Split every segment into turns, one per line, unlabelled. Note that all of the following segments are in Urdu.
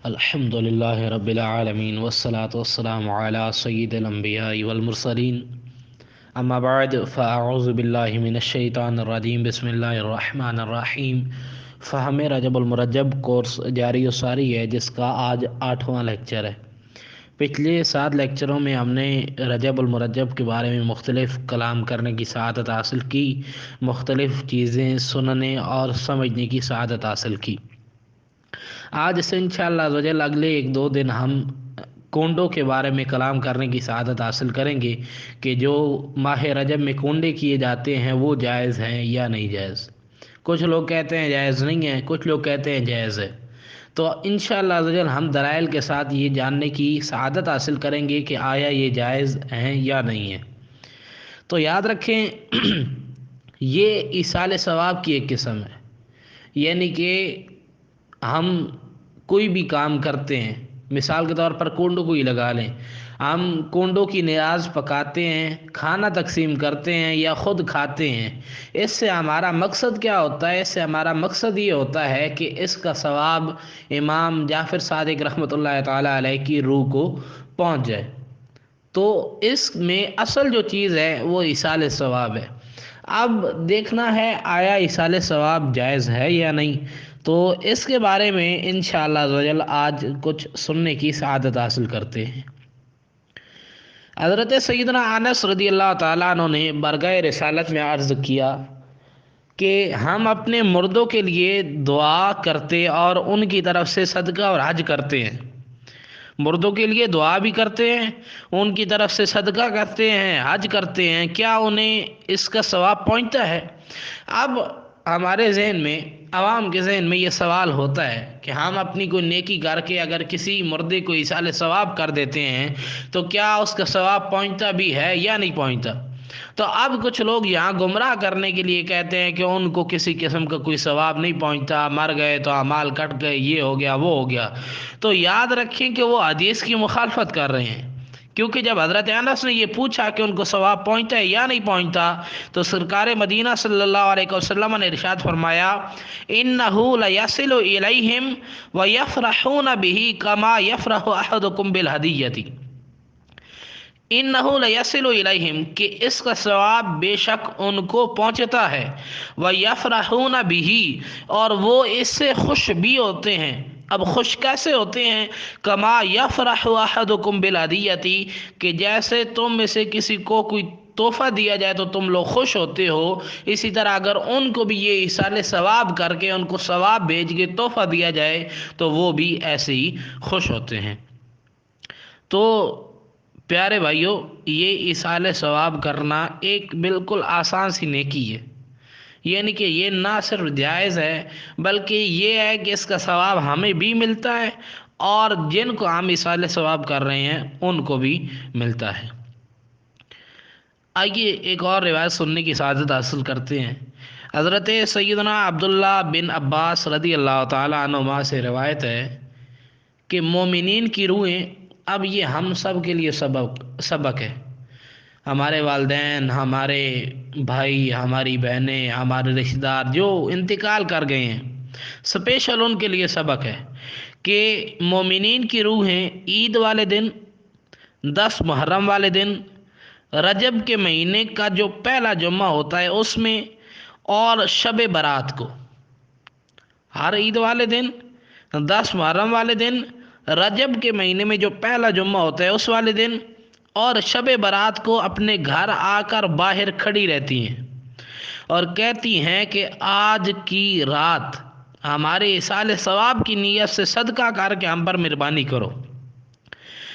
الحمد لله رب العالمين والصلاة والسلام على سيد الأنبياء والمرسلين أما بعد فأعوذ بالله من الشيطان الرجيم بسم الله الرحمن الرحیم فہم رجب المرجب کورس جاری و ساری ہے جس کا آج 8واں لیکچر ہے۔ پچھلے 7 لیکچروں میں ہم نے رجب المرجب کے بارے میں مختلف کلام کرنے کی سعادت حاصل کی، مختلف چیزیں سننے اور سمجھنے کی سعادت حاصل کی۔ آج سے انشاءاللہ عزوجل اگلے 1-2 دن ہم کونڈوں کے بارے میں کلام کرنے کی سعادت حاصل کریں گے کہ جو ماہ رجب میں کونڈے کیے جاتے ہیں وہ جائز ہیں یا نہیں جائز۔ کچھ لوگ کہتے ہیں جائز نہیں ہے، کچھ لوگ کہتے ہیں جائز ہے۔ تو انشاءاللہ عزوجل ہم دلائل کے ساتھ یہ جاننے کی سعادت حاصل کریں گے کہ آیا یہ جائز ہیں یا نہیں ہے۔ تو یاد رکھیں یہ ایصال ثواب کی ایک قسم ہے، یعنی کہ ہم کوئی بھی کام کرتے ہیں، مثال کے طور پر کونڈوں کو ہی لگا لیں، ہم کونڈوں کی نیاز پکاتے ہیں، کھانا تقسیم کرتے ہیں یا خود کھاتے ہیں، اس سے ہمارا مقصد کیا ہوتا ہے؟ اس سے ہمارا مقصد یہ ہوتا ہے کہ اس کا ثواب امام جعفر صادق رحمۃ اللہ تعالیٰ علیہ کی روح کو پہنچ جائے۔ تو اس میں اصل جو چیز ہے وہ ایصال ثواب ہے۔ اب دیکھنا ہے آیا ایصال ثواب جائز ہے یا نہیں، تو اس کے بارے میں انشاءاللہ عزوجل آج کچھ سننے کی سعادت حاصل کرتے ہیں۔ حضرت سیدنا انس رضی اللہ تعالیٰ عنہ نے برگہ رسالت میں عرض کیا کہ ہم اپنے مردوں کے لیے دعا کرتے اور ان کی طرف سے صدقہ اور حج کرتے ہیں۔ مردوں کے لیے دعا بھی کرتے ہیں، ان کی طرف سے صدقہ کرتے ہیں، حج کرتے ہیں، کیا انہیں اس کا ثواب پہنچتا ہے؟ اب ہمارے ذہن میں، عوام کے ذہن میں یہ سوال ہوتا ہے کہ ہم اپنی کوئی نیکی کر کے اگر کسی مردے کو ایصال ثواب کر دیتے ہیں تو کیا اس کا ثواب پہنچتا بھی ہے یا نہیں پہنچتا؟ تو اب کچھ لوگ یہاں گمراہ کرنے کے لیے کہتے ہیں کہ ان کو کسی قسم کا کوئی ثواب نہیں پہنچتا، مر گئے تو اعمال کٹ گئے، یہ ہو گیا وہ ہو گیا۔ تو یاد رکھیں کہ وہ حدیث کی مخالفت کر رہے ہیں، کیونکہ جب حضرت انس نے یہ پوچھا کہ ان کو ثواب پہنچتا ہے یا نہیں پہنچتا تو سرکار مدینہ صلی اللہ علیہ وسلم نے ارشاد فرمایا انہ لیصل الیہم ویفرحون بہ کما یفرح احدکم بالہدیۃ۔ انہ لیصل الیہم کہ اس کا ثواب بے شک ان کو پہنچتا ہے، ویفرحون بہ اور وہ اس سے خوش بھی ہوتے ہیں۔ اب خوش کیسے ہوتے ہیں؟ کما یفرح احدکم بالہدیۃ کہ جیسے تم میں سے کسی کو کوئی تحفہ دیا جائے تو تم لوگ خوش ہوتے ہو، اسی طرح اگر ان کو بھی یہ ایصال ثواب کر کے ان کو ثواب بھیج کے تحفہ دیا جائے تو وہ بھی ایسے ہی خوش ہوتے ہیں۔ تو پیارے بھائیوں، یہ ایصال ثواب کرنا ایک بالکل آسان سی نیکی ہے، یعنی کہ یہ نہ صرف جائز ہے بلکہ یہ ہے کہ اس کا ثواب ہمیں بھی ملتا ہے اور جن کو ہم ایصال ثواب کر رہے ہیں ان کو بھی ملتا ہے۔ آئیے ایک اور روایت سننے کی سعادت حاصل کرتے ہیں۔ حضرت سیدنا عبداللہ بن عباس رضی اللہ تعالیٰ عنہما سے روایت ہے کہ مومنین کی روحیں، اب یہ ہم سب کے لیے سبق ہے، ہمارے والدین، ہمارے بھائی، ہماری بہنیں، ہمارے رشتہ دار جو انتقال کر گئے ہیں، سپیشل ان کے لیے سبق ہے کہ مومنین کی روحیں عید والے دن، 10 محرم والے دن، رجب کے مہینے کا جو پہلا جمعہ ہوتا ہے اس میں، اور شب برات کو، ہر عید والے دن، 10 محرم والے دن، رجب کے مہینے میں جو پہلا جمعہ ہوتا ہے اس والے دن، اور شب برات کو اپنے گھر آ کر باہر کھڑی رہتی ہیں اور کہتی ہیں کہ آج کی رات ہمارے ایصال ثواب کی نیت سے صدقہ کر کے ہم پر مہربانی کرو۔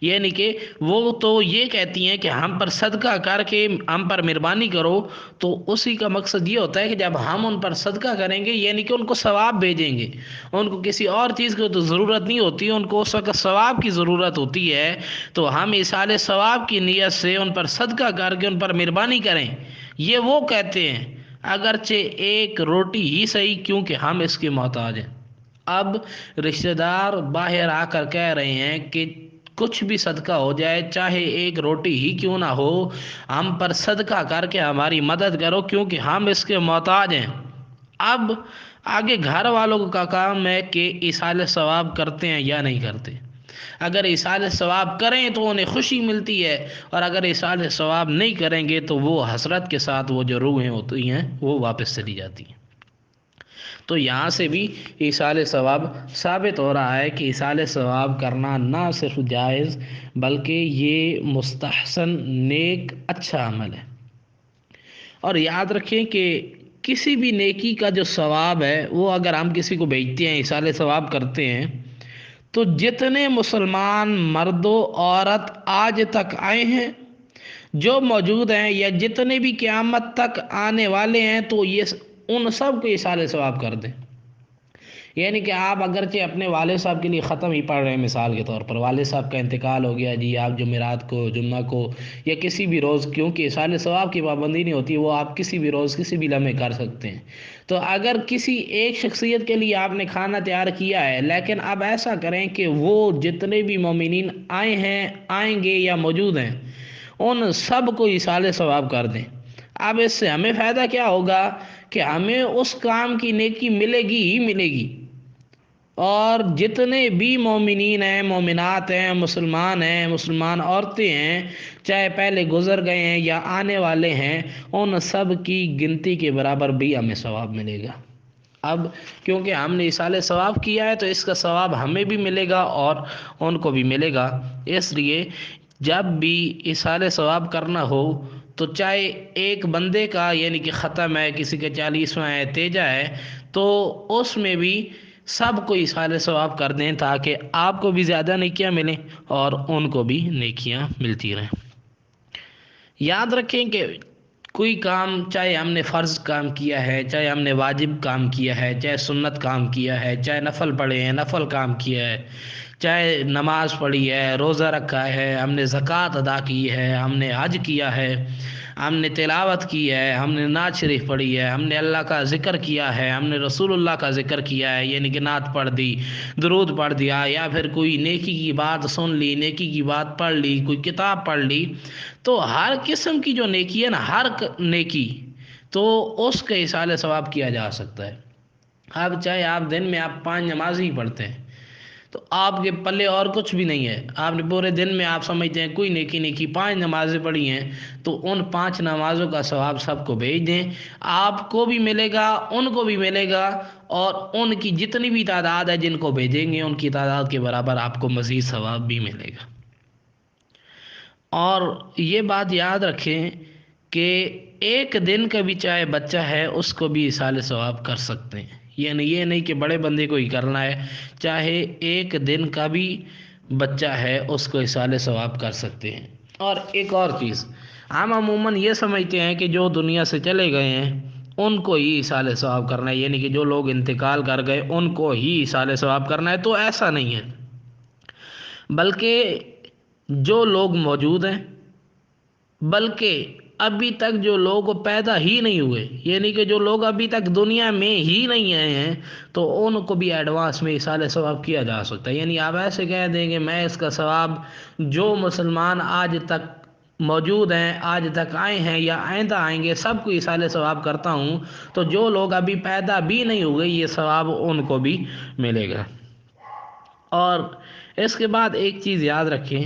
یعنی کہ وہ تو یہ کہتی ہیں کہ ہم پر صدقہ کر کے ہم پر مہربانی کرو، تو اسی کا مقصد یہ ہوتا ہے کہ جب ہم ان پر صدقہ کریں گے یعنی کہ ان کو ثواب بھیجیں گے، ان کو کسی اور چیز کی تو ضرورت نہیں ہوتی، ان کو اس وقت ثواب کی ضرورت ہوتی ہے، تو ہم ایصال ثواب کی نیت سے ان پر صدقہ کر کے ان پر مہربانی کریں۔ یہ وہ کہتے ہیں اگرچہ ایک روٹی ہی صحیح، کیونکہ ہم اس کے محتاج ہیں۔ اب رشتہ دار باہر آ کر کہہ رہے ہیں کہ کچھ بھی صدقہ ہو جائے، چاہے ایک روٹی ہی کیوں نہ ہو، ہم پر صدقہ کر کے ہماری مدد کرو کیونکہ ہم اس کے محتاج ہیں۔ اب آگے گھر والوں کا کام ہے کہ ایصال ثواب کرتے ہیں یا نہیں کرتے۔ اگر ایصال ثواب کریں تو انہیں خوشی ملتی ہے، اور اگر ایصال ثواب نہیں کریں گے تو وہ حسرت کے ساتھ وہ جو روحیں ہوتی ہیں وہ واپس چلی جاتی ہیں۔ تو یہاں سے بھی ایصال ثواب ثابت ہو رہا ہے کہ ایصال ثواب کرنا نہ صرف جائز بلکہ یہ مستحسن، نیک، اچھا عمل ہے۔ اور یاد رکھیں کہ کسی بھی نیکی کا جو ثواب ہے وہ اگر ہم کسی کو بھیجتے ہیں، ایصال ثواب کرتے ہیں، تو جتنے مسلمان مرد و عورت آج تک آئے ہیں، جو موجود ہیں، یا جتنے بھی قیامت تک آنے والے ہیں، تو یہ ان سب کو ایصال ثواب کر دیں۔ یعنی کہ آپ اگرچہ اپنے والد صاحب کے لیے ختم ہی پڑھ رہے ہیں، مثال کے طور پر والد صاحب کا انتقال ہو گیا جی، آپ جمعرات کو، جمعہ کو، یا کسی بھی روز، کیونکہ ایصال ثواب کی پابندی نہیں ہوتی، وہ آپ کسی بھی روز کسی بھی لمحے کر سکتے ہیں۔ تو اگر کسی ایک شخصیت کے لیے آپ نے کھانا تیار کیا ہے، لیکن اب ایسا کریں کہ وہ جتنے بھی مومنین آئے ہیں، آئیں گے یا موجود ہیں، ان سب کو ایصال ثواب کر دیں۔ اب اس سے ہمیں فائدہ کیا ہوگا کہ ہمیں اس کام کی نیکی ملے گی ہی ملے گی، اور جتنے بھی مومنین ہیں، مومنات ہیں، مسلمان ہیں، مسلمان عورتیں ہیں، چاہے پہلے گزر گئے ہیں یا آنے والے ہیں، ان سب کی گنتی کے برابر بھی ہمیں ثواب ملے گا۔ اب کیونکہ ہم نے ایصال ثواب کیا ہے تو اس کا ثواب ہمیں بھی ملے گا اور ان کو بھی ملے گا۔ اس لیے جب بھی ایصال ثواب کرنا ہو تو چاہے ایک بندے کا یعنی کہ ختم ہے، کسی کا 40واں ہے، تیجا ہے، تو اس میں بھی سب کو ایصال ثواب کر دیں تاکہ آپ کو بھی زیادہ نیکیاں ملیں اور ان کو بھی نیکیاں ملتی رہیں۔ یاد رکھیں کہ کوئی کام، چاہے ہم نے فرض کام کیا ہے، چاہے ہم نے واجب کام کیا ہے، چاہے سنت کام کیا ہے، چاہے نفل پڑھے ہیں، نفل کام کیا ہے، چاہے نماز پڑھی ہے، روزہ رکھا ہے، ہم نے زکوٰۃ ادا کی ہے، ہم نے حج کیا ہے، ہم نے تلاوت کی ہے، ہم نے نعت شریف پڑھی ہے، ہم نے اللہ کا ذکر کیا ہے، ہم نے رسول اللہ کا ذکر کیا ہے، یعنی کہ نعت پڑھ دی، درود پڑھ دیا، یا پھر کوئی نیکی کی بات سن لی، نیکی کی بات پڑھ لی، کوئی کتاب پڑھ لی، تو ہر قسم کی جو نیکی ہے نا، ہر نیکی تو اس کا ایصال ثواب کیا جا سکتا ہے۔ اب چاہے آپ دن میں آپ 5 نماز ہی پڑھتے ہیں تو آپ کے پلے اور کچھ بھی نہیں ہے، آپ نے پورے دن میں آپ سمجھتے ہیں کوئی نیکی نہیں کی، 5 نمازیں پڑھی ہیں، تو ان 5 نمازوں کا ثواب سب کو بھیج دیں، آپ کو بھی ملے گا، ان کو بھی ملے گا، اور ان کی جتنی بھی تعداد ہے جن کو بھیجیں گے ان کی تعداد کے برابر آپ کو مزید ثواب بھی ملے گا۔ اور یہ بات یاد رکھیں کہ ایک دن کا بھی چاہے بچہ ہے اس کو بھی ایصال ثواب کر سکتے ہیں، یعنی یہ نہیں کہ بڑے بندے کو ہی کرنا ہے، چاہے ایک دن کا بھی بچہ ہے اس کو ایصال ثواب کر سکتے ہیں۔ اور ایک اور چیز، ہم عموماً یہ سمجھتے ہیں کہ جو دنیا سے چلے گئے ہیں ان کو ہی ایصال ثواب کرنا ہے، یعنی کہ جو لوگ انتقال کر گئے ان کو ہی ایصال ثواب کرنا ہے، تو ایسا نہیں ہے، بلکہ جو لوگ موجود ہیں، بلکہ ابھی تک جو لوگ پیدا ہی نہیں ہوئے، یعنی کہ جو لوگ ابھی تک دنیا میں ہی نہیں آئے ہیں، تو ان کو بھی ایڈوانس میں ایصال ثواب کیا جا سکتا ہے۔ یعنی آپ ایسے کہہ دیں کہ میں اس کا ثواب جو مسلمان آج تک موجود ہیں، آج تک آئے ہیں یا آئندہ آئیں گے، سب کو ایصال ثواب کرتا ہوں، تو جو لوگ ابھی پیدا بھی نہیں ہوئے یہ ثواب ان کو بھی ملے گا۔ اور اس کے بعد ایک چیز یاد رکھیں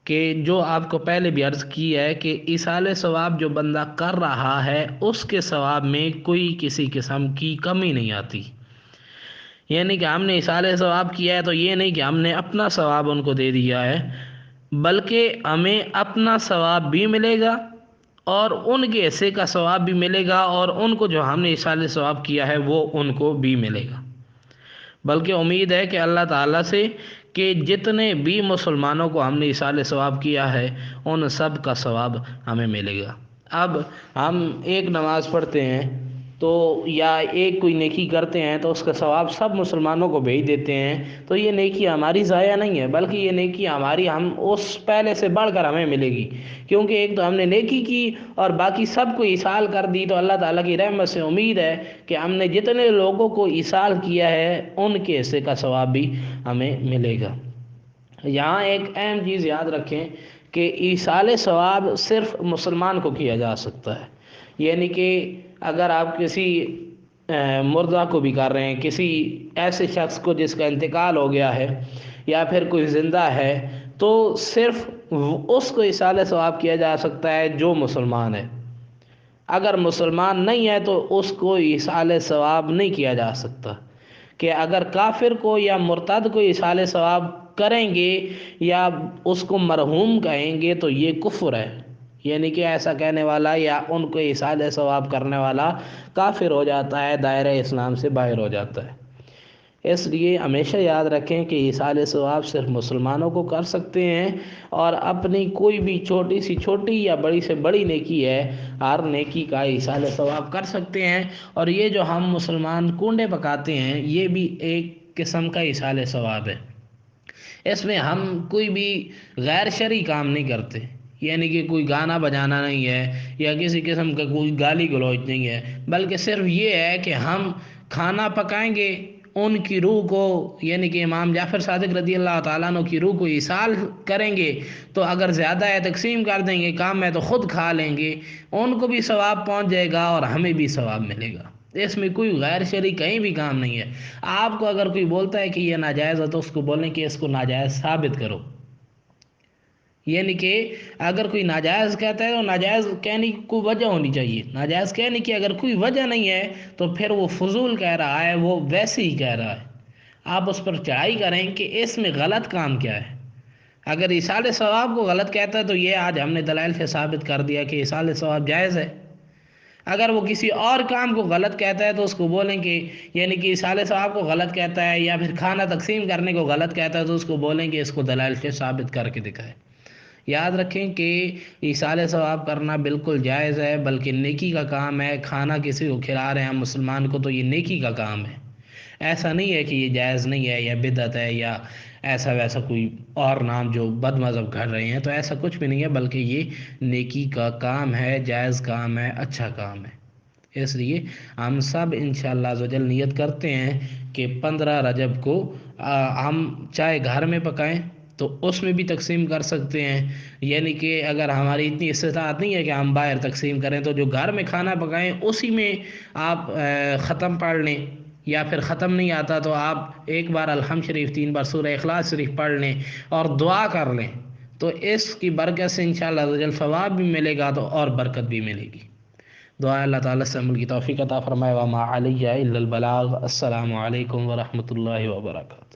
کہ جو آپ کو پہلے بھی عرض کی ہے کہ ایصال ثواب جو بندہ کر رہا ہے اس کے ثواب میں کوئی کسی قسم کی کمی نہیں آتی، یعنی کہ ہم نے ایصال ثواب کیا ہے تو یہ نہیں کہ ہم نے اپنا ثواب ان کو دے دیا ہے، بلکہ ہمیں اپنا ثواب بھی ملے گا اور ان کے حصے کا ثواب بھی ملے گا، اور ان کو جو ہم نے ایصال ثواب کیا ہے وہ ان کو بھی ملے گا۔ بلکہ امید ہے کہ اللہ تعالیٰ سے کہ جتنے بھی مسلمانوں کو ہم نے ایصال ثواب کیا ہے ان سب کا ثواب ہمیں ملے گا۔ اب ہم ایک نماز پڑھتے ہیں تو یا ایک کوئی نیکی کرتے ہیں تو اس کا ثواب سب مسلمانوں کو بھیج دیتے ہیں، تو یہ نیکی ہماری ضائع نہیں ہے، بلکہ یہ نیکی ہماری ہم اس پہلے سے بڑھ کر ہمیں ملے گی، کیونکہ ایک تو ہم نے نیکی کی اور باقی سب کو ایصال کر دی، تو اللہ تعالیٰ کی رحمت سے امید ہے کہ ہم نے جتنے لوگوں کو ایصال کیا ہے ان کے حصے کا ثواب بھی ہمیں ملے گا۔ یہاں ایک اہم چیز یاد رکھیں کہ ایصال ثواب صرف مسلمان کو کیا جا سکتا ہے، یعنی کہ اگر آپ کسی مردہ کو بھی کر رہے ہیں، کسی ایسے شخص کو جس کا انتقال ہو گیا ہے یا پھر کوئی زندہ ہے، تو صرف اس کو ایصال ثواب کیا جا سکتا ہے جو مسلمان ہے۔ اگر مسلمان نہیں ہے تو اس کو ایصال ثواب نہیں کیا جا سکتا۔ کہ اگر کافر کو یا مرتد کو ایصال ثواب کریں گے یا اس کو مرحوم کہیں گے تو یہ کفر ہے، یعنی کہ ایسا کہنے والا یا ان کو ایصال ثواب کرنے والا کافر ہو جاتا ہے، دائرہ اسلام سے باہر ہو جاتا ہے۔ اس لیے ہمیشہ یاد رکھیں کہ ایصال ثواب صرف مسلمانوں کو کر سکتے ہیں، اور اپنی کوئی بھی چھوٹی سے چھوٹی یا بڑی سے بڑی نیکی ہے، ہر نیکی کا ایصال ثواب کر سکتے ہیں۔ اور یہ جو ہم مسلمان کنڈے پکاتے ہیں یہ بھی ایک قسم کا ایصال ثواب ہے۔ اس میں ہم کوئی بھی غیر شرعی کام نہیں کرتے، یعنی کہ کوئی گانا بجانا نہیں ہے یا کسی قسم کا کوئی گالی گلوچ نہیں ہے، بلکہ صرف یہ ہے کہ ہم کھانا پکائیں گے، ان کی روح کو یعنی کہ امام جعفر صادق رضی اللہ تعالیٰ عنہ کی روح کو ایصال کریں گے، تو اگر زیادہ ہے تقسیم کر دیں گے، کام ہے تو خود کھا لیں گے، ان کو بھی ثواب پہنچ جائے گا اور ہمیں بھی ثواب ملے گا۔ اس میں کوئی غیر شرعی کہیں بھی کام نہیں ہے۔ آپ کو اگر کوئی بولتا ہے کہ یہ ناجائز ہے تو اس کو بولیں کہ اس کو ناجائز ثابت کرو، یعنی کہ اگر کوئی ناجائز کہتا ہے تو ناجائز کہنے کی کوئی وجہ ہونی چاہیے، ناجائز کہنے کی اگر کوئی وجہ نہیں ہے تو پھر وہ فضول کہہ رہا ہے، وہ ویسے ہی کہہ رہا ہے۔ آپ اس پر چڑھائی کریں کہ اس میں غلط کام کیا ہے۔ اگر ایصال ثواب کو غلط کہتا ہے تو یہ آج ہم نے دلائل سے ثابت کر دیا کہ ایصال ثواب جائز ہے۔ اگر وہ کسی اور کام کو غلط کہتا ہے تو اس کو بولیں کہ یعنی کہ ایصال ثواب کو غلط کہتا ہے یا پھر کھانا تقسیم کرنے کو غلط کہتا ہے تو اس کو بولیں کہ اس کو دلائل سے ثابت کر کے دکھائے۔ یاد رکھیں کہ ایصال ثواب کرنا بالکل جائز ہے، بلکہ نیکی کا کام ہے۔ کھانا کسی کو کھلا رہے ہیں ہم مسلمان کو تو یہ نیکی کا کام ہے، ایسا نہیں ہے کہ یہ جائز نہیں ہے یا بدعت ہے یا ایسا ویسا کوئی اور نام جو بد مذہب گھڑ رہے ہیں، تو ایسا کچھ بھی نہیں ہے، بلکہ یہ نیکی کا کام ہے، جائز کام ہے، اچھا کام ہے۔ اس لیے ہم سب انشاءاللہ عزوجل نیت کرتے ہیں کہ 15 رجب کو ہم چاہے گھر میں پکائیں تو اس میں بھی تقسیم کر سکتے ہیں، یعنی کہ اگر ہماری اتنی استطاعت نہیں ہے کہ ہم باہر تقسیم کریں تو جو گھر میں کھانا پکائیں اسی میں آپ ختم پڑھ لیں، یا پھر ختم نہیں آتا تو آپ ایک بار الحمد شریف 3 بار سورہ اخلاص شریف پڑھ لیں اور دعا کر لیں، تو اس کی برکت سے انشاءاللہ عزوجل ثواب بھی ملے گا تو اور برکت بھی ملے گی۔ دعا اللہ تعالیٰ سے عمل کی توفیق عطا فرمائے۔ وما علیہ الا البلاغ۔ السلام علیکم ورحمۃ اللہ وبرکاتہ۔